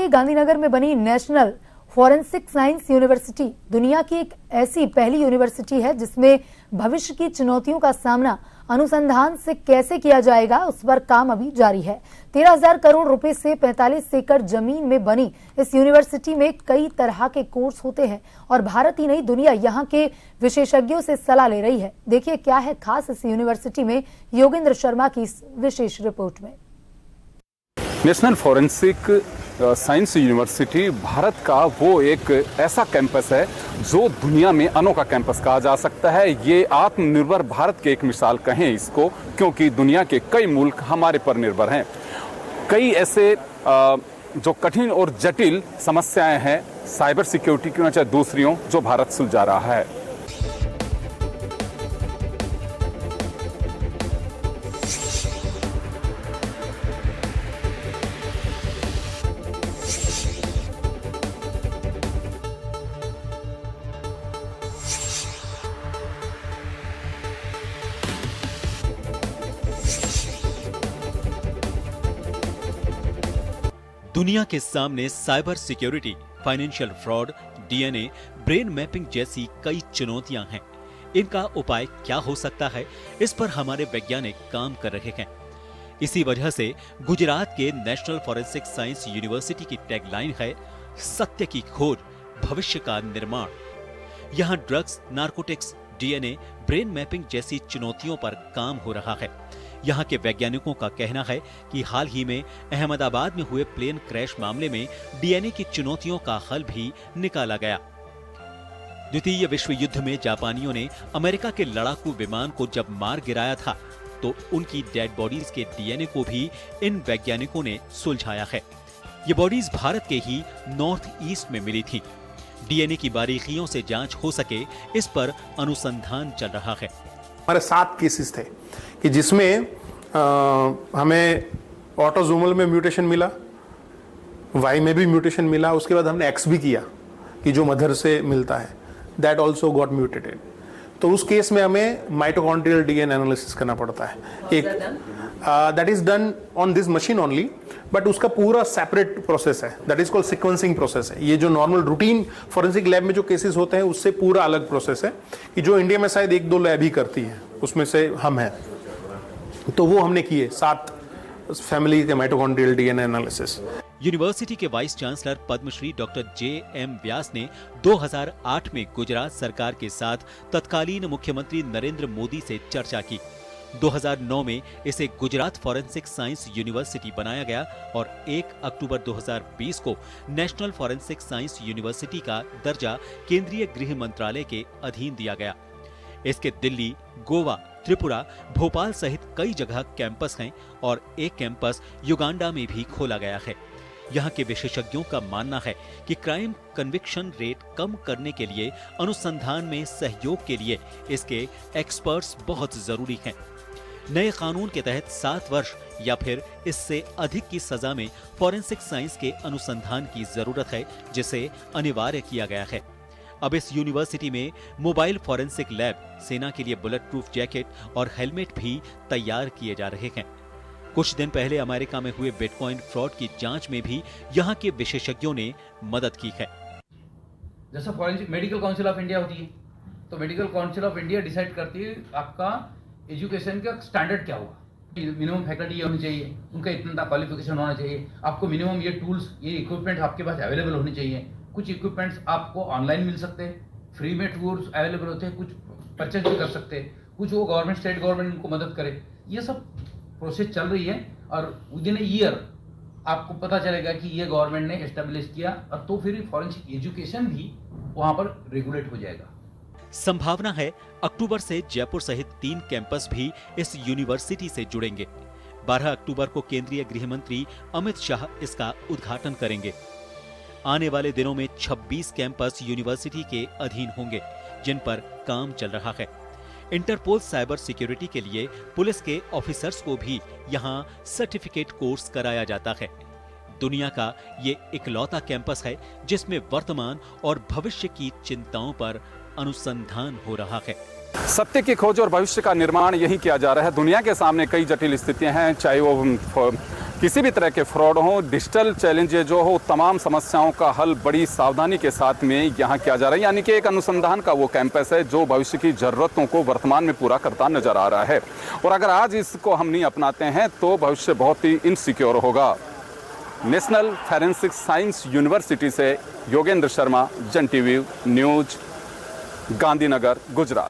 गांधीनगर में बनी national forensic science university दुनिया की एक ऐसी पहली यूनिवर्सिटी है जिसमें भविष्य की चुनौतियों का सामना अनुसंधान से कैसे किया जाएगा, उस पर काम अभी जारी है। 13,000 करोड़ रुपए से 45 एकड़ जमीन में बनी इस यूनिवर्सिटी में कई तरह के कोर्स होते हैं और भारत ही नहीं दुनिया यहाँ के विशेषज्ञों से सलाह ले रही है। देखिए क्या है खास इस यूनिवर्सिटी में, योगेंद्र शर्मा की इस विशेष रिपोर्ट में। National forensic science university Bharat का वो एक ऐसा कैंपस है जो दुनिया में अनोखा कैंपस कहा जा सकता है। ये आत्मनिर्भर भारत की एक मिसाल कहें इसको, क्योंकि दुनिया के कई मुल्क हमारे पर निर्भर हैं। कई ऐसे जो कठिन और जटिल समस्याएं हैं, साइबर सिक्योरिटी की चाहे दूसरी हो, जो भारत सुलझा रहा है। दुनिया के सामने cyber security, financial fraud, DNA, brain mapping जैसी कई चुनौतियां हैं। इनका उपाय क्या हो सकता है, इस पर हमारे वैज्ञानिक काम कर रहे हैं। इसी वजह से गुजरात के नेशनल फॉरेंसिक साइंस यूनिवर्सिटी की टैगलाइन है, सत्य की खोज, भविष्य का निर्माण। यहाँ drugs, narcotics, DNA, brain mapping जैसी चुनौतियों पर काम हो रहा है। यहाँ के वैज्ञानिकों का कहना है कि हाल ही में अहमदाबाद में हुए प्लेन क्रैश मामले में डीएनए की चुनौतियों का हल भी निकाला गया। द्वितीय विश्व युद्ध में जापानियों ने अमेरिका के लड़ाकू विमान को जब मार गिराया था तो उनकी डेड बॉडीज के डीएनए को भी इन वैज्ञानिकों ने सुलझाया है। ये बॉडीज भारत के ही नॉर्थ ईस्ट में मिली थी। डीएनए की बारीकियों से जांच हो सके, इस पर अनुसंधान चल रहा है। हमारे 7 केसेस थे कि जिसमें हमें ऑटोजोमल में म्यूटेशन मिला, वाई में भी म्यूटेशन मिला, उसके बाद हमने एक्स भी किया कि जो मदर से मिलता है, दैट ऑल्सो गॉट म्यूटेटेड। तो उस केस में हमें माइटोकॉन्ड्रियल डीएनए एनालिसिस करना पड़ता है। एक that is done on this machine only, but उसका पूरा सेपरेट प्रोसेस है, that is called sequencing process है। ये जो नॉर्मल रूटीन फॉरेंसिक लैब में जो केसेस होते हैं उससे पूरा अलग प्रोसेस है, कि जो इंडिया में शायद 1-2 लैब ही करती है, उसमें से हम हैं। तो वो हमने किए 7 फैमिली के माइटोकॉन्ड्रियल डीएनए एनालिसिस। यूनिवर्सिटी के vice chancellor Padmashri doctor J M. Vyas ने 2008 में गुजरात सरकार के साथ तत्कालीन मुख्यमंत्री नरेंद्र मोदी से चर्चा की। 2009 में इसे गुजरात फॉरेंसिक साइंस यूनिवर्सिटी बनाया गया और 1 अक्टूबर 2020 को नेशनल फॉरेंसिक साइंस यूनिवर्सिटी का दर्जा केंद्रीय गृह मंत्रालय के अधीन दिया गया। इसके दिल्ली, गोवा, त्रिपुरा, भोपाल सहित कई जगह कैंपस हैं और एक कैंपस युगांडा में भी खोला गया है। यहाँ के विशेषज्ञों का मानना है कि क्राइम कन्विक्शन रेट कम करने के लिए, अनुसंधान में सहयोग के लिए इसके एक्सपर्ट्स बहुत जरूरी हैं। नए कानून के तहत 7 वर्ष या फिर इससे अधिक की सजा में फॉरेंसिक साइंस के अनुसंधान की जरूरत है, जिसे अनिवार्य किया गया है। अब इस यूनिवर्सिटी में मोबाइल फॉरेंसिक लैब, सेना के लिए बुलेट प्रूफ जैकेट और हेलमेट भी तैयार किए जा रहे हैं। कुछ दिन पहले अमेरिका में हुए बिटकॉइन फ्रॉड की जांच में भी यहाँ के विशेषज्ञों ने मदद की है। जैसा forensic medical council of India होती है, तो medical council of India decide करती है आपका एजुकेशन का स्टैंडर्ड क्या होगा। मिनिमम फैकल्टी ये होनी चाहिए, उनका इतना क्वालिफिकेशन होना चाहिए, आपको मिनिमम ये टूल्स, ये इक्विपमेंट आपके पास अवेलेबल होनी चाहिए। कुछ इक्विपमेंट्स आपको ऑनलाइन मिल सकते हैं, फ्री में टूल्स अवेलेबल होते हैं, कुछ परचेज भी कर सकते हैं, कुछ वो गवर्नमेंट, स्टेट गवर्नमेंट उनको मदद करे। ये सब प्रोसेस चल रही है और विदिन ए ईयर आपको पता चलेगा कि ये गवर्नमेंट ने एस्टेब्लिश किया, और तो फिर फॉरेंसिक एजुकेशन भी वहां पर रेगुलेट हो जाएगा। संभावना है अक्टूबर से जयपुर सहित 3 कैंपस भी इस यूनिवर्सिटी से जुड़ेंगे। 12 अक्टूबर को केंद्रीय गृह मंत्री अमित शाह इसका उद्घाटन करेंगे। आने वाले दिनों में 26 कैंपस यूनिवर्सिटी के अधीन होंगे, जिन पर काम चल रहा है। इंटरपोल साइबर सिक्योरिटी के लिए पुलिस के ऑफिसर्स को भी यहाँ सर्टिफिकेट कोर्स कराया जाता है। दुनिया का ये इकलौता कैंपस है जिसमें वर्तमान और भविष्य की चिंताओं पर अनुसंधान हो रहा है। सत्य की खोज और भविष्य का निर्माण यही किया जा रहा है। दुनिया के सामने कई जटिल स्थितियां हैं, चाहे वो किसी भी तरह के फ्रॉड हो, डिजिटल चैलेंज जो हो, तमाम समस्याओं का हल बड़ी सावधानी के साथ में यहाँ किया जा रहा है। यानी कि एक अनुसंधान का वो कैंपस है जो भविष्य की ज़रूरतों को वर्तमान में पूरा करता नजर आ रहा है। और अगर आज इसको हम नहीं अपनाते हैं तो भविष्य बहुत ही इनसिक्योर होगा। नेशनल फॉरेंसिक साइंस यूनिवर्सिटी से योगेंद्र शर्मा, जन टीवी न्यूज, गांधीनगर, गुजरात।